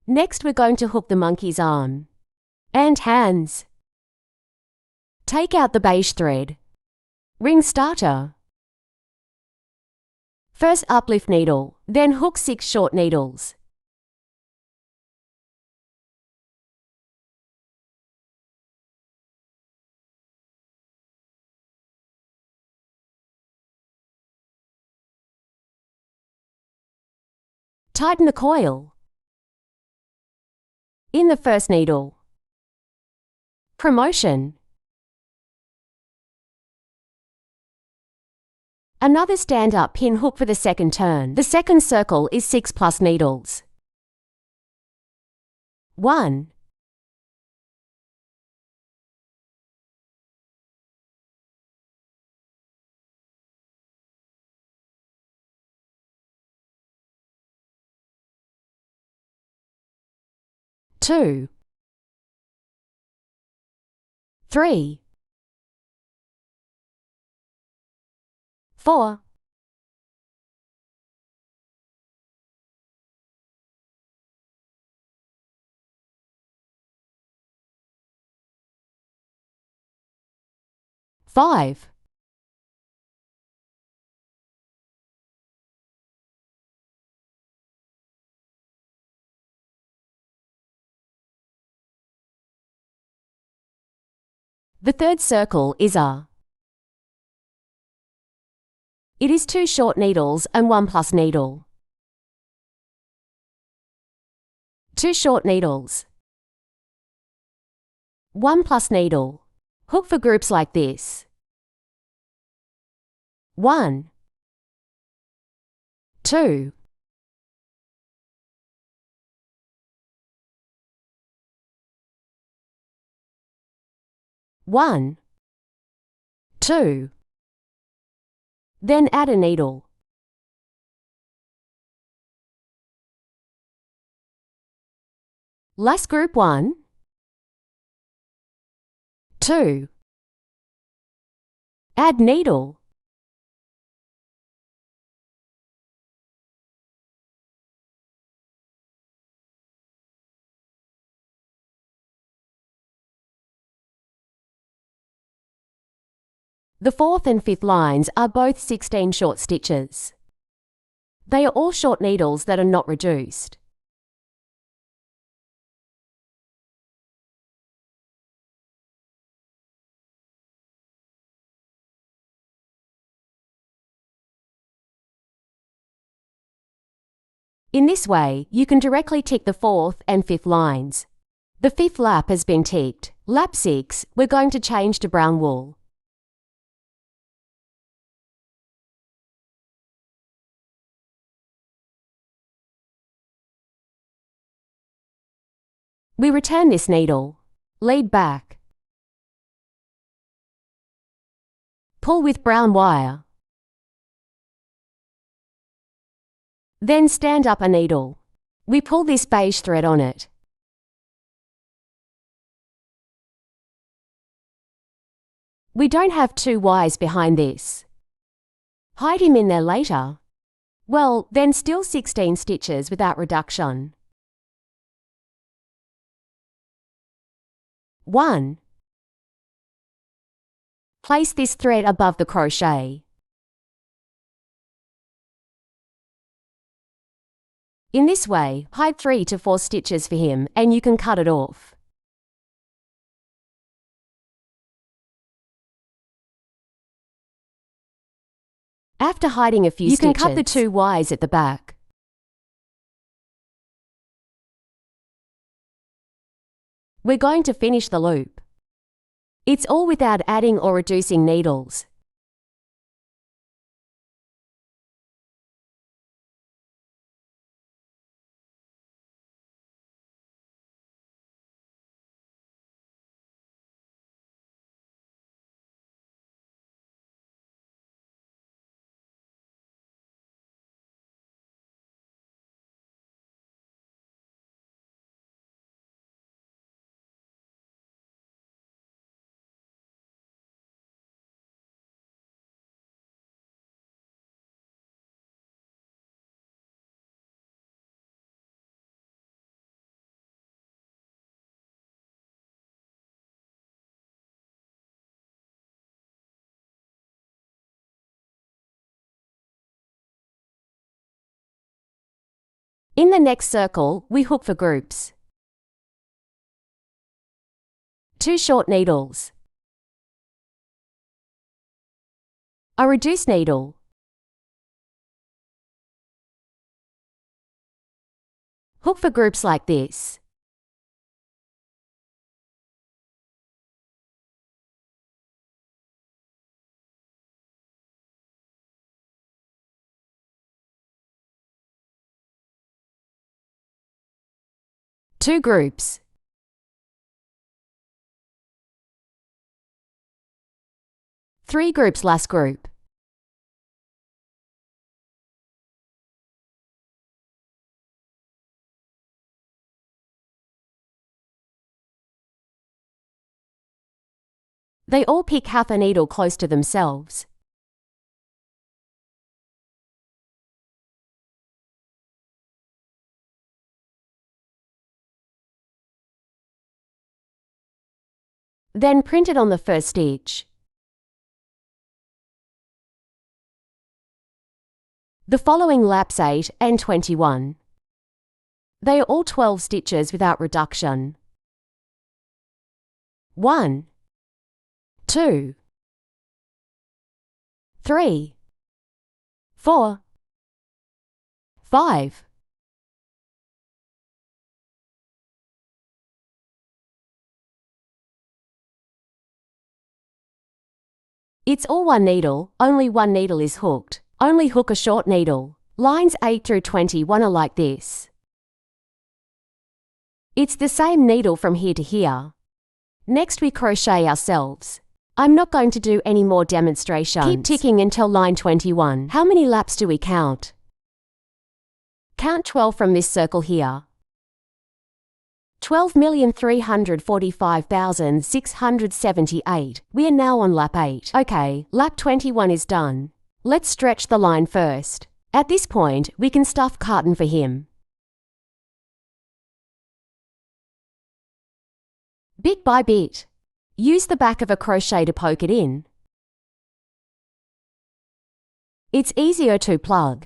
Next, we're going to hook the monkey's arm and hands. Take out the beige thread. Ring starter. First uplift needle, then hook 6 short needles. Tighten the coil. In the first needle. Promotion. Another stand-up pin hook for the second turn. The second circle is 6 plus needles. 1, 2, 3, 4, 5, 'The third circle is a. It is 2 short needles and 1 plus needle. 2 short needles. 1 plus needle. Hook for groups like this. 1, 2, 1, 2. Then add a needle. Last group 1, 2. Add needle. The fourth and fifth lines are both 16 short stitches. They are all short needles that are not reduced. In this way, you can directly tick the fourth and fifth lines. The fifth lap has been ticked. Lap 6, we're going to change to brown wool. We return this needle. Lead back. Pull with brown wire. Then stand up a needle. We pull this beige thread on it. We don't have 2 Ys behind this. Hide him in there later. Well, then still 16 stitches without reduction. 1. Place this thread above the crochet. In this way, hide 3 to 4 stitches for him and you can cut it off. After hiding a few stitches, you can cut the 2 Ys at the back. We're going to finish the loop. It's all without adding or reducing needles. In the next circle, we hook for groups. 2 short needles. A reduced needle. Hook for groups like this. Two groups. Three groups last group. They all pick half a needle close to themselves. Then print it on the first stitch. The following laps 8 and 21. They are all 12 stitches without reduction. 1, 2, 3, 4, 5. It's all one needle, only one needle is hooked. Only hook a short needle. Lines 8 through 21 are like this. It's the same needle from here to here. Next we crochet ourselves. I'm not going to do any more demonstrations. Keep ticking until line 21. How many laps do we count? Count 12 from this circle here. 12,345,678. We are now on lap 8. Okay, lap 21 is done. Let's stretch the line first. At this point, we can stuff cotton for him. Bit by bit. Use the back of a crochet to poke it in. It's easier to plug.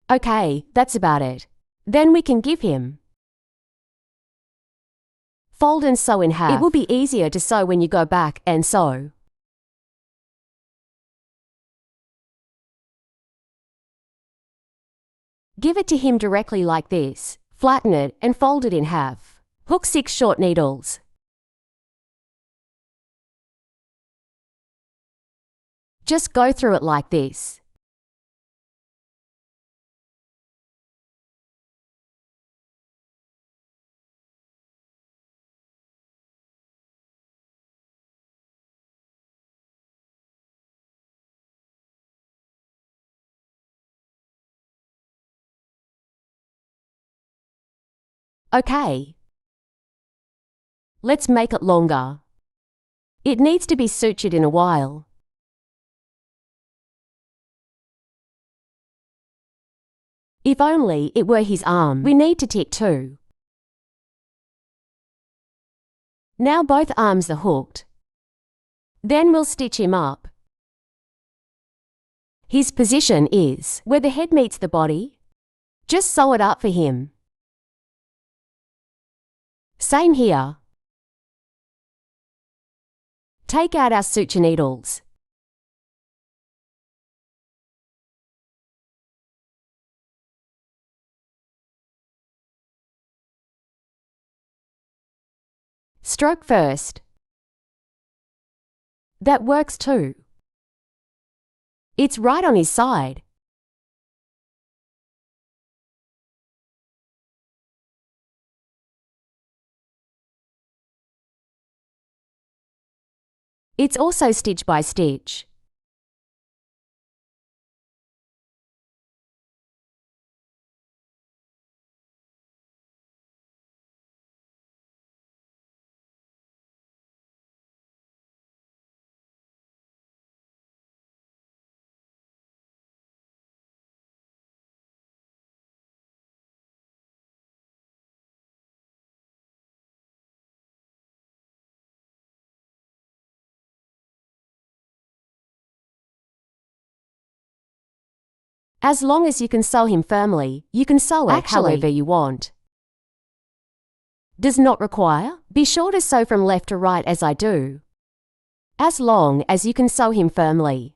Okay, that's about it. Then we can give him. Fold and sew in half. It will be easier to sew when you go back and sew. Give it to him directly like this. Flatten it and fold it in half. Hook 6 short needles. Just go through it like this. Okay. Let's make it longer. It needs to be sutured in a while. If only it were his arm. We need to tick 2. Now both arms are hooked. Then we'll stitch him up. His position is where the head meets the body. Just sew it up for him. Same here. Take out our suture needles. Stroke first. That works too. It's right on his side. It's also stitch by stitch. As long as you can sew him firmly, you can sew it however you want. Does not require? Be sure to sew from left to right as I do. As long as you can sew him firmly.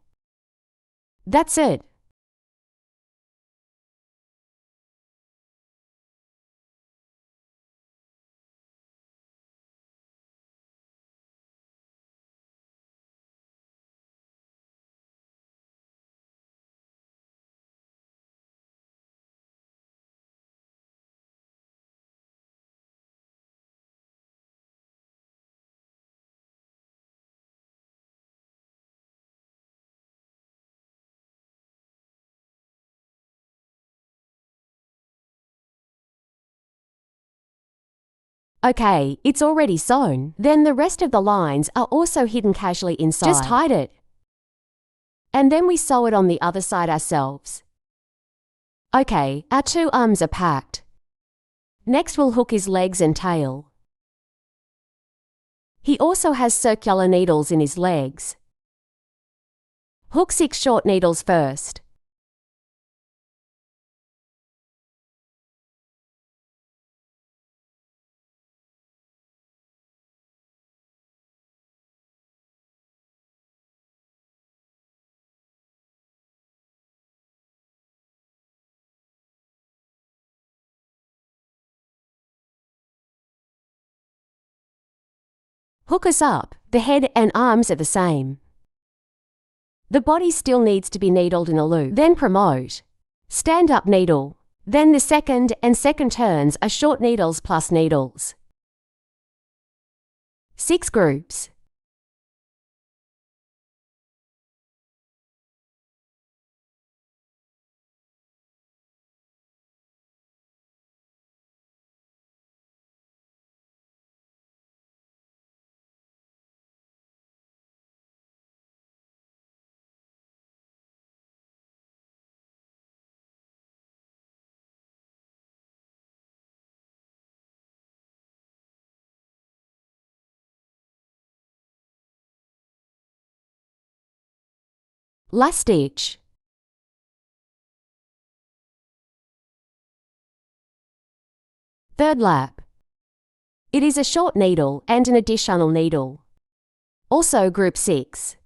That's it. Okay, it's already sewn. Then the rest of the lines are also hidden casually inside. Just hide it. And then we sew it on the other side ourselves. Okay, our two arms are packed. Next we'll hook his legs and tail. He also has circular needles in his legs. Hook 6 short needles first. Hook us up. The head and arms are the same. The body still needs to be needled in a loop. Then promote. Stand up needle. Then the second and second turns are short needles plus needles. 6 groups. Last stitch. Third lap. It is a short needle and an additional needle. Also group 6.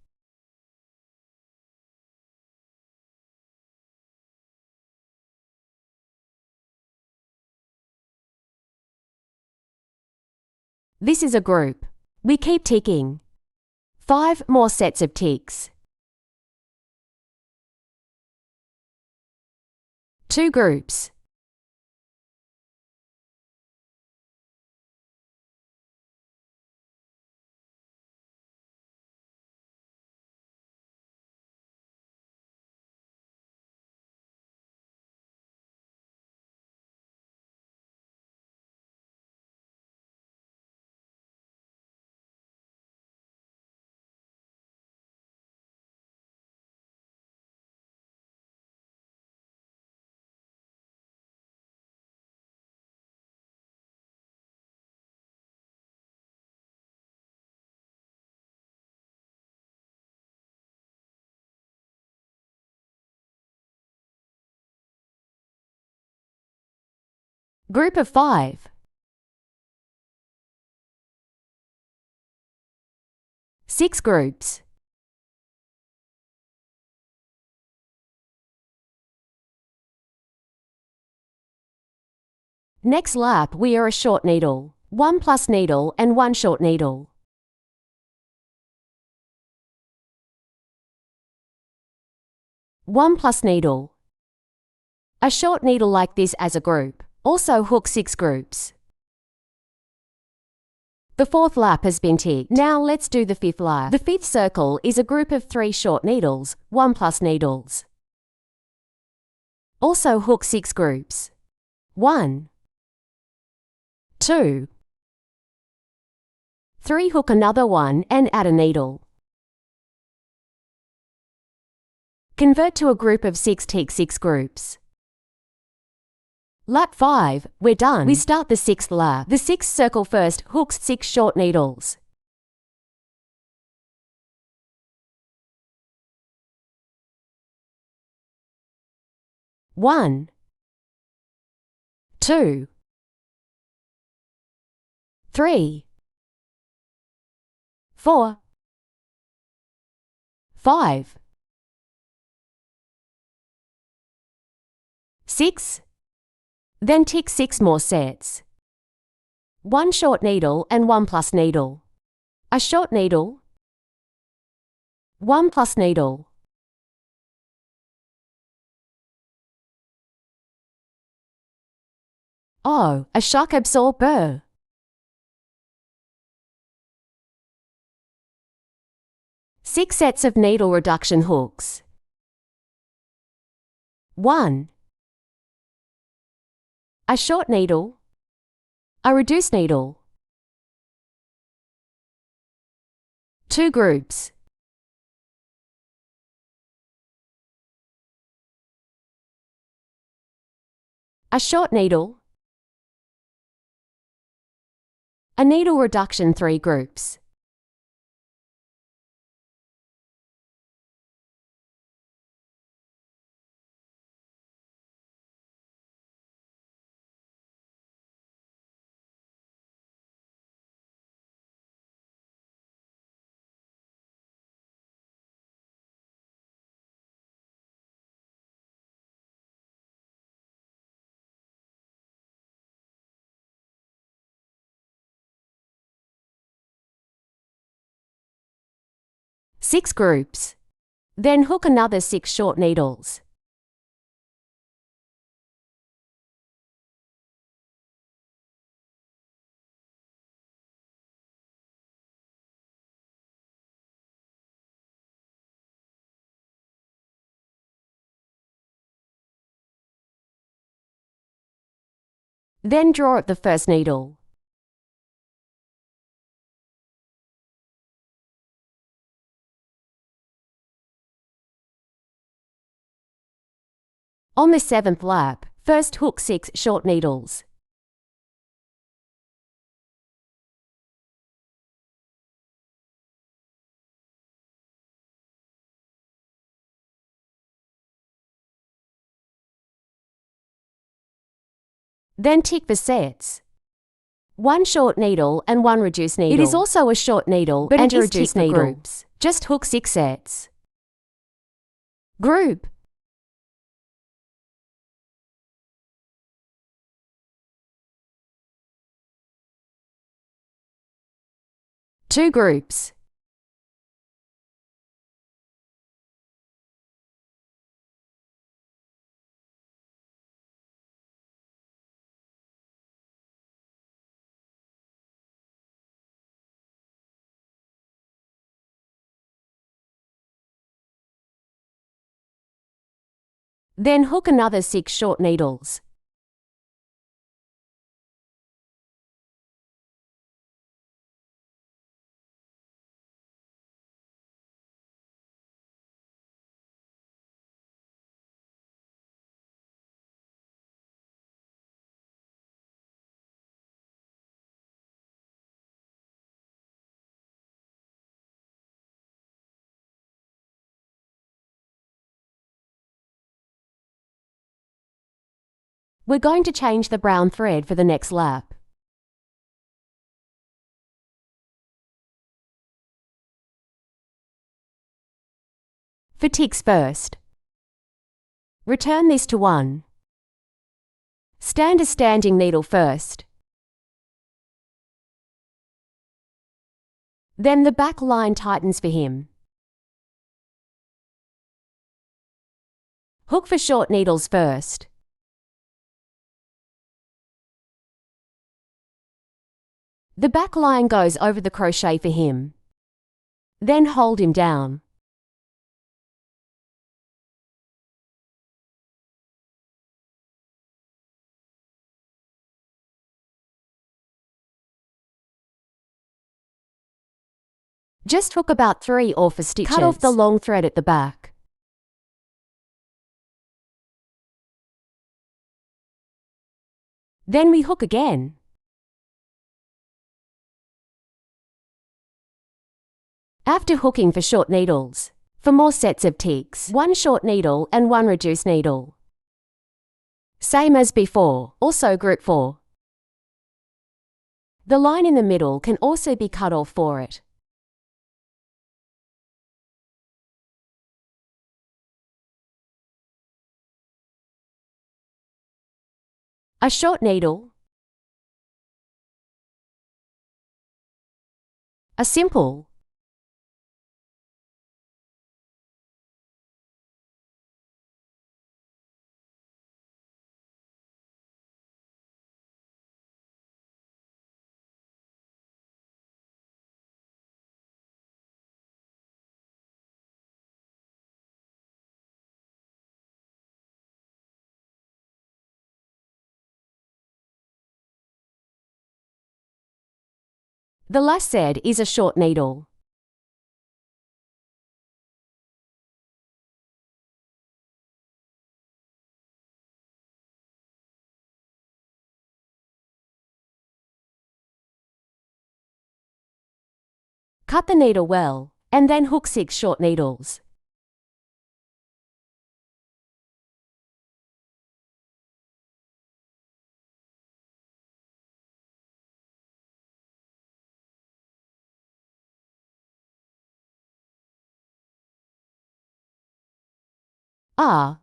This is a group. We keep ticking. 5 more sets of ticks. 2 groups. Group of 5. 6 groups. Next lap we are a short needle, 1 plus needle and 1 short needle. One plus needle. A short needle like this as a group. Also hook 6 groups. The fourth lap has been ticked. Now let's do the fifth lap. The fifth circle is a group of 3 short needles, 1 plus needles. Also hook 6 groups. 1, 2, 3. Hook another one and add a needle. Convert to a group of 6. Tick 6 groups. Lap 5, we're done. We start the 6th lap. The 6th circle first hooks 6 short needles. One, 2, 3, 4, 5, 6. Then tick 6 more sets. 1 short needle and 1 plus needle. A short needle, 1 plus needle. Oh, a shock absorber. Six sets of needle reduction hooks. 1. A short needle, a reduced needle. 2 groups. A short needle, a needle reduction. 3 groups. Six groups. Then hook another 6 short needles. Then draw at the first needle. On the 7th lap, first hook 6 short needles. Then tick for sets. 1 short needle and 1 reduced needle. It is also a short needle and a reduced needle. Groups. Just hook 6 sets. Group. Two groups. Then hook another 6 short needles. We're going to change the brown thread for the next lap. For ticks first. Return this to 1. Stand a standing needle first. Then the back line tightens for him. Hook for short needles first. 1. The back line goes over the crochet for him. Then hold him down. Just hook about 3 or 4 stitches. Cut off the long thread at the back. Then we hook again. After hooking for short needles, for more sets of ticks, 1 short needle and 1 reduced needle. Same as before, also group 4. The line in the middle can also be cut off for it. A short needle, a simple, the last set is a short needle. Cut the needle well, and then hook 6 short needles.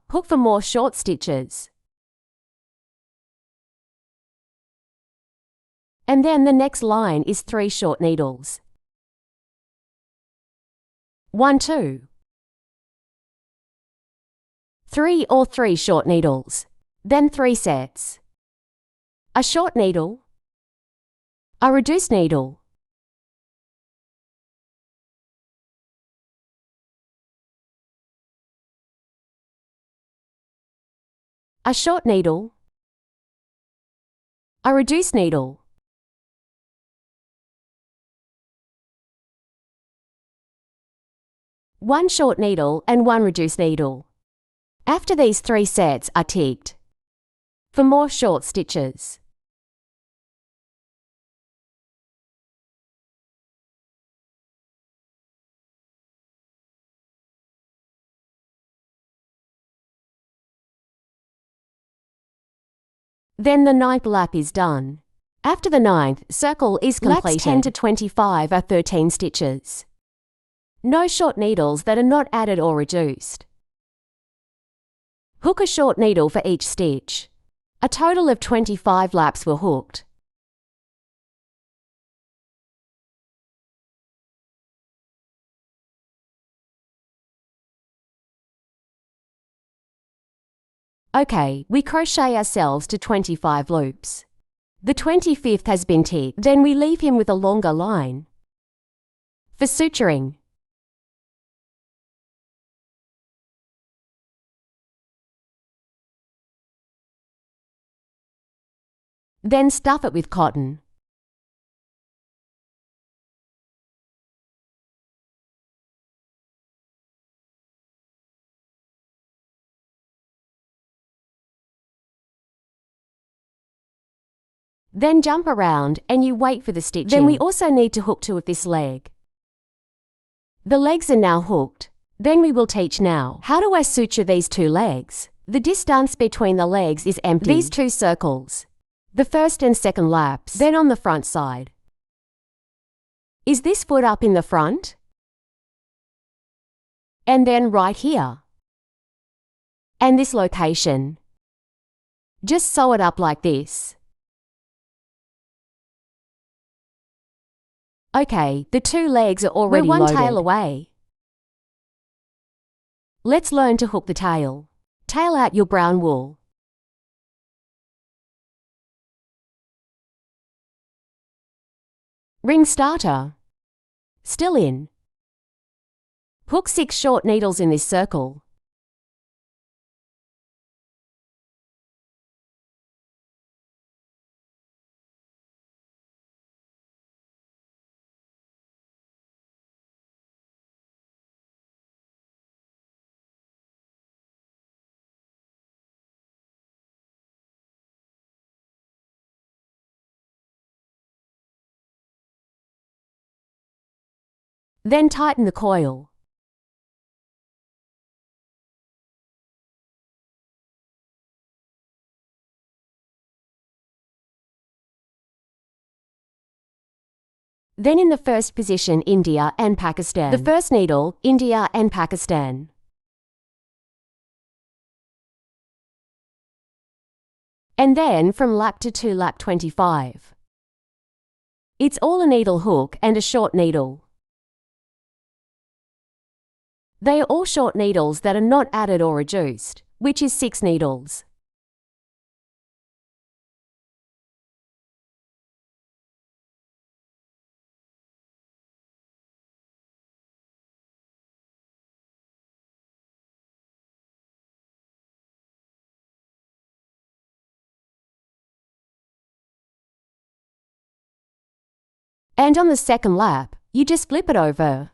Hook for more short stitches. And then the next line is 3 short needles. 1, 2, 3 or 3 short needles. Then 3 sets. A short needle, a reduced needle, a short needle, a reduced needle, one short needle and 1 reduced needle. After these 3 sets are ticked, for more short stitches. Then the 9th lap is done. After the 9th circle is completed, laps 10 to 25 are 13 stitches. No short needles that are not added or reduced. Hook a short needle for each stitch. A total of 25 laps were hooked. Okay, we crochet ourselves to 25 loops. The 25th has been ticked, then we leave him with a longer line. For suturing, then stuff it with cotton. Then jump around and you wait for the stitching. Then we also need to hook 2 of this leg. The legs are now hooked. Then we will teach now, how do I suture these 2 legs? The distance between the legs is empty. These 2 circles, the first and second laps, then on the front side. Is this foot up in the front? And then right here. And this location. Just sew it up like this. Okay, the 2 legs are already loaded. We're 1 tail away. Let's learn to hook the tail. Tail out your brown wool. Ring starter. Still in. Hook 6 short needles in this circle. Then tighten the coil. Then in the first position, India and Pakistan. The first needle, India and Pakistan. And then from lap to lap 25. It's all a needle hook and a short needle. They are all short needles that are not added or reduced, which is 6 needles. And on the second lap, you just flip it over.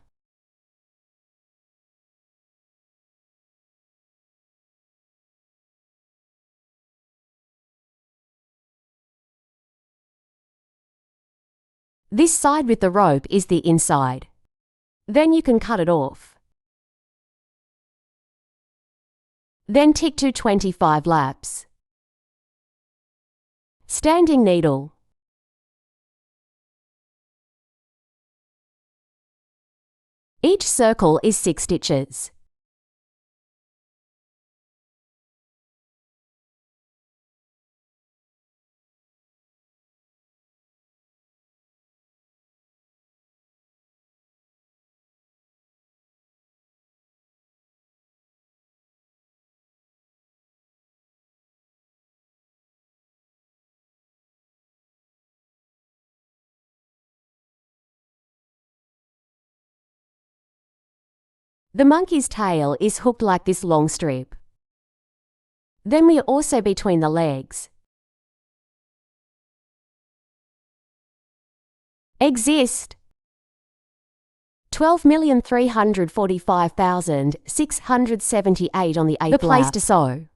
This side with the rope is the inside. Then you can cut it off. Then tick to 25 laps. Standing needle. Each circle is 6 stitches. The monkey's tail is hooked like this long strip. Then we are also between the legs. Exist 12,345,678 on the 8th lap. The place to sew.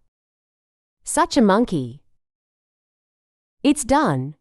Such a monkey. It's done.